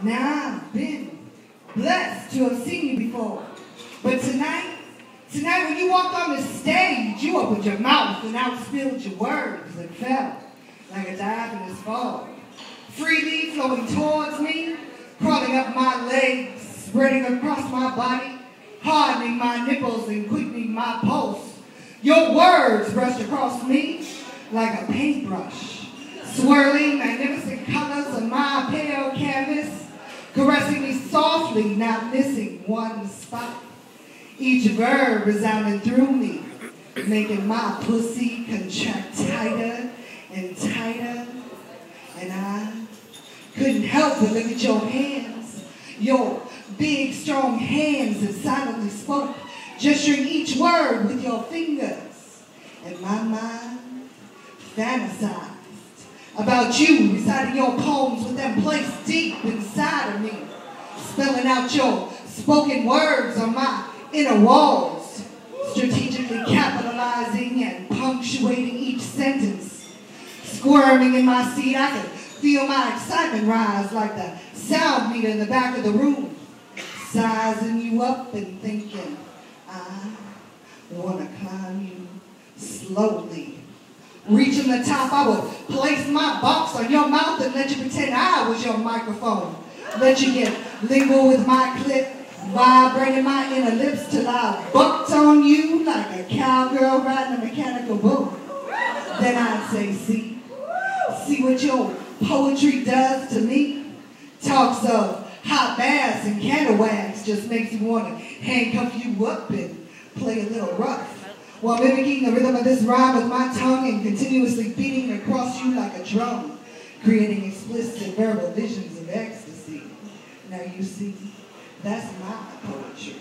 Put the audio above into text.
Now I've been blessed to have seen you before. But tonight when you walked on the stage, you opened your mouth and outspilled your words and fell like a diaphanous fog, freely flowing towards me, crawling up my legs, spreading across my body, hardening my nipples and quickening my pulse. Your words brushed across me like a paintbrush, swirling magnificent colors on my pale canvas, caressing me softly, not missing one spot. Each verb resounded through me, making my pussy contract tighter and tighter. And I couldn't help but look at your hands, your big, strong hands that silently spoke, gesturing each word with your fingers. And my mind fantasized about you reciting your poems with them placed deep inside of me, spelling out your spoken words on my inner walls, strategically capitalizing and punctuating each sentence. Squirming in my seat, I could feel my excitement rise like the sound meter in the back of the room, sizing you up and thinking, I want to climb you slowly. Reaching the top, I would place my box on your mouth and let you pretend I was your microphone. Let you get lingual with my clit, vibrating my inner lips till I bucked on you like a cowgirl riding a mechanical bull. Then I'd say, see what your poetry does to me? Talks of hot baths and candle wax just makes you want to handcuff you up and play a little rough, while mimicking the rhythm of this rhyme with my tongue and continuously beating across you like a drum, creating explicit verbal visions of ecstasy. Now you see, that's my poetry.